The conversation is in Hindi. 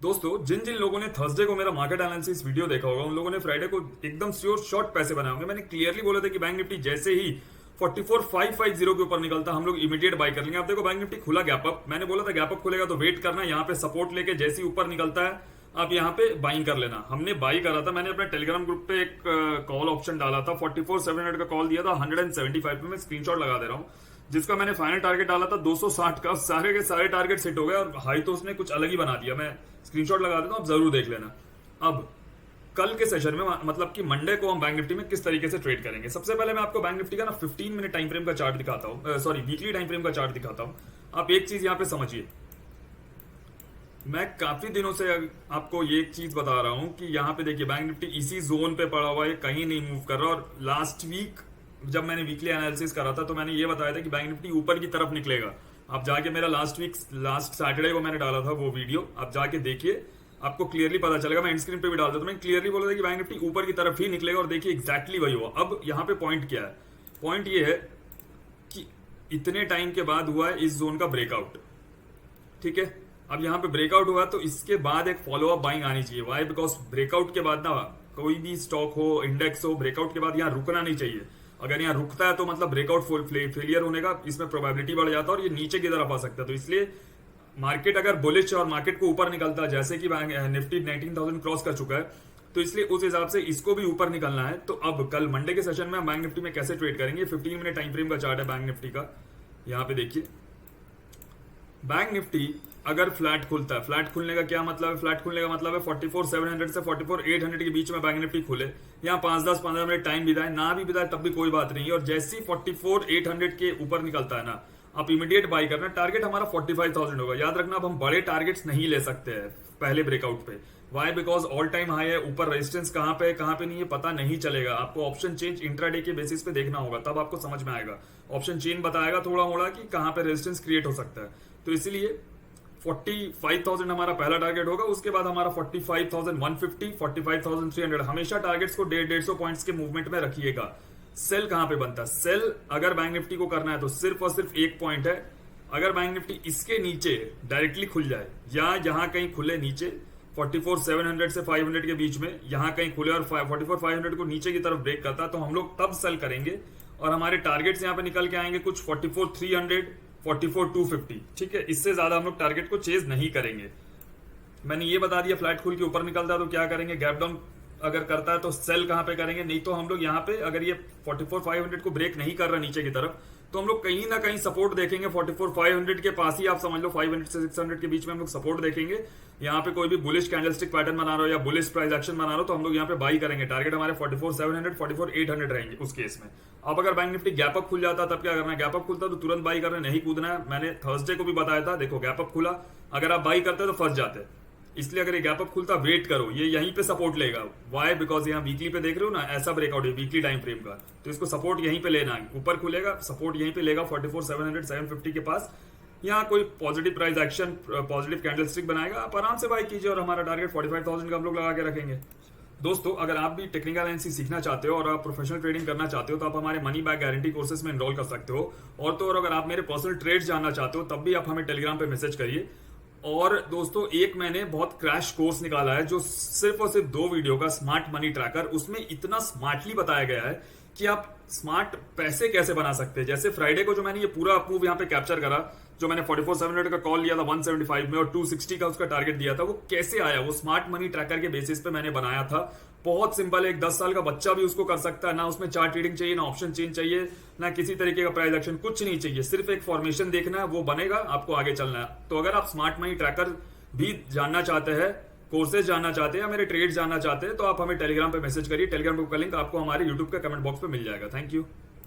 दोस्तों, जिन जिन लोगों ने थर्सडे को मेरा मार्केट एनालिसिस वीडियो देखा होगा उन लोगों ने फ्राइडे को एकदम श्योर शॉर्ट पैसे बनाए होंगे। मैंने क्लियरली बोला था कि बैंक निफ्टी जैसे ही 44550 के ऊपर निकलता हम लोग इमीडिएट बाई कर लेंगे। आप देखो बैंक निफ्टी खुला गैप अप, मैंने बोला था गैप अप खुलेगा तो वेट करना, यहाँ पे सपोर्ट लेके जैसे ही ऊपर निकलता है आप यहाँ पे बाइंग कर लेना। हमने बाई करा था, मैंने अपने टेलीग्राम ग्रुप पे एक कॉल ऑप्शन डाला था, 44700 का कॉल दिया था 175 पे। मैं स्क्रीनशॉट लगा दे रहा हूँ, जिसका मैंने फाइनल टारगेट डाला था 260 का। सारे के सारे टारगेट सेट हो गए और हाई तो उसने कुछ अलग ही बना दिया। मैं स्क्रीनशॉट लगा देता हूं, आप जरूर देख लेना। अब कल के सेशन में मतलब कि मंडे को हम बैंक निफ्टी में किस तरीके से ट्रेड करेंगे। सबसे पहले मैं आपको बैंक निफ्टी का ना 15 मिनट टाइम फ्रेम का चार्ट दिखाता हूं, सॉरी वीकली टाइम फ्रेम का चार्ट दिखाता हूं। आप एक चीज यहां पे समझिए, मैं काफी दिनों से आपको ये एक चीज बता रहा हूं कि यहां पे देखिए बैंक निफ्टी इसी जोन पे पड़ा हुआ है, कहीं नहीं मूव कर रहा। और लास्ट वीक जब मैंने वीकली एनालिसिस करा था तो मैंने ये बताया था कि बैंक निफ्टी ऊपर की तरफ निकलेगा। आप जाके मेरा लास्ट सैटरडे को मैंने डाला था वो वीडियो, आप जाके देखिए, आपको क्लियरली पता चलेगा। मैं एंड स्क्रीन पे भी डाल देता, मैंने क्लियरली बोला था कि बैंक निफ्टी ऊपर की तरफ ही निकलेगा और देखिए एग्जैक्टली वही हुआ। अब यहाँ पे पॉइंट क्या है, पॉइंट ये है कि इतने टाइम के बाद हुआ है इस जोन का ब्रेकआउट, ठीक है। अब यहाँ पे ब्रेकआउट हुआ तो इसके बाद एक फॉलो अप बाइंग आनी चाहिए। वाई? बिकॉज ब्रेकआउट के बाद ना कोई भी स्टॉक हो, इंडेक्स हो, ब्रेकआउट के बाद यहाँ रुकना नहीं चाहिए। अगर यहाँ रुकता है तो मतलब ब्रेकआउट फेलियर होने का इसमें प्रोबेबिलिटी बढ़ जाता है और ये नीचे की तरफ आ सकता है। तो इसलिए मार्केट अगर बुलिश और मार्केट को ऊपर निकलता है, जैसे कि निफ्टी 19,000 क्रॉस कर चुका है, तो इसलिए उस हिसाब से इसको भी ऊपर निकलना है। तो अब कल मंडे के सेशन में हम बैंक निफ्टी में कैसे ट्रेड करेंगे, 15 मिनट टाइम फ्रेम का चार्ट है बैंक निफ्टी का। यहाँ पे देखिए बैंक निफ्टी अगर फ्लैट खुलता है, फ्लैट खुलने का क्या मतलब है, फ्लैट खुलने का मतलब है 44,700 से 44,800 के बीच में बैंक निफ्टी खुले, यहाँ 5-10-15 मिनट टाइम बिताए, ना भी बिताए तब भी कोई बात नहीं है। और जैसे ही 44,800 के ऊपर निकलता है ना, आप इमीडिएट बाई करना। टारगेट हमारा 45,000 होगा, याद रखना। अब हम बड़े टारगेट्स नहीं ले सकते हैं पहले ब्रेकआउट पे। Why? Because all time high है, ऊपर रेजिस्टेंस कहां पे है कहां पे नहीं है पता नहीं चलेगा। आपको ऑप्शन चेंज इंट्राडे के बेसिस पे देखना होगा, तब आपको समझ में आएगा। ऑप्शन चेन बताएगा थोड़ा मोड़ा कि कहां पे रेजिस्टेंस क्रिएट हो सकता है। तो इसीलिए 45,000 हमारा पहला टारगेट होगा, उसके बाद हमारा 45,150, 45,300। हमेशा टारगेट्स को 150 पॉइंट्स के मूवमेंट में रखिएगा। सेल कहां पे बनता है, सेल अगर बैंक निफ्टी को करना है तो सिर्फ और सिर्फ एक पॉइंट है। अगर बैंक निफ्टी इसके नीचे डायरेक्टली खुल जाए या यहां कहीं खुले नीचे 44,700 से 500 के बीच में, यहां कहीं खुले और 44,500 को नीचे की तरफ ब्रेक करता है तो हम लोग तब सेल करेंगे। और हमारे टारगेट्स यहां पे निकल के आएंगे कुछ 44,300, 44,250, ठीक है। इससे ज्यादा हम लोग टारगेट को चेज नहीं करेंगे। मैंने ये बता दिया, फ्लैट खुल के ऊपर निकलता है तो क्या करेंगे, गैप डाउन अगर करता है तो सेल कहां पे करेंगे। नहीं तो हम लोग यहाँ पे अगर ये 44,500 को ब्रेक नहीं कर रहा नीचे की तरफ तो हम लोग कहीं ना कहीं सपोर्ट देखेंगे 44,500 के पास ही। आप समझ लो 500 से 600 के बीच में हम लोग सपोर्ट देखेंगे। यहाँ पे कोई भी बुलिश कैंडलस्टिक पैटर्न बना रहा हो या बुलिश प्राइस एक्शन बना रहा हो तो हम लोग यहाँ पे बाई करेंगे। टारगेट हमारे 44,700, 44,800 रहेंगे उस केस में। अब अगर बैंक निफ्टी गैप अप खुल जाता तब क्या करना है, गैप अप खुलता तो तुरंत बाई करना, नहीं कूदना है। मैंने थर्सडे को भी बताया था, देखो गैप अप खुला, अगर आप बाई करते तो फंस जाते। इसलिए अगर ये गैप अप खुलता वेट करो, ये यहीं पे सपोर्ट लेगा। वाई? बिकॉज यहाँ वीकली पे देख रहे हो ना, ऐसा ब्रेकआउट है वीकली टाइम फ्रेम का, तो इसको सपोर्ट यहीं पे लेना है। ऊपर खुलेगा सपोर्ट यहीं पे लेगा 44,700, 750 के पास। यहाँ कोई positive price action, positive candlestick बनाएगा, आप आराम से बाई कीजिए और हमारा टारगेट 45,000 का हम लोग लगा के रखेंगे। दोस्तों, अगर आप भी टेक्निकल एनालिसिस सीखना चाहते हो और आप प्रोफेशनल ट्रेडिंग करना चाहते हो तो आप हमारे मनी बैक गारंटी कोर्सेज में एनरोल कर सकते हो। और तो और अगर आप मेरे पर्सनल ट्रेड्स जानना चाहते हो तब भी आप हमें टेलीग्राम पे मैसेज करिए। और दोस्तों, एक मैंने बहुत क्रैश कोर्स निकाला है जो सिर्फ और सिर्फ 2 वीडियो का, स्मार्ट मनी ट्रैकर। उसमें इतना स्मार्टली बताया गया है कि आप स्मार्ट पैसे कैसे बना सकते हैं। जैसे फ्राइडे को जो मैंने ये पूरा अप्रूव यहाँ पे कैप्चर करा, जो मैंने 44,700 का कॉल लिया था 175 में और 260 का उसका टारगेट दिया था, वो कैसे आया, वो स्मार्ट मनी ट्रैकर के बेसिस पे मैंने बनाया था। बहुत सिंपल है, एक 10 साल का बच्चा भी उसको कर सकता है। ना उसमें चार्ट रीडिंग चाहिए, ना ऑप्शन चेंज चाहिए, ना किसी तरीके का प्राइस एक्शन, कुछ नहीं चाहिए। सिर्फ एक फॉर्मेशन देखना है, वो बनेगा, आपको आगे चलना है। तो अगर आप स्मार्ट मनी ट्रैकर भी जानना चाहते हैं, कोर्सेज जानना चाहते हैं या मेरे ट्रेड्स जानना चाहते हैं तो आप हमें टेलीग्राम पे मैसेज करिए। टेलीग्राम का लिंक आपको हमारे यूट्यूब के कमेंट बॉक्स पे मिल जाएगा। Thank you.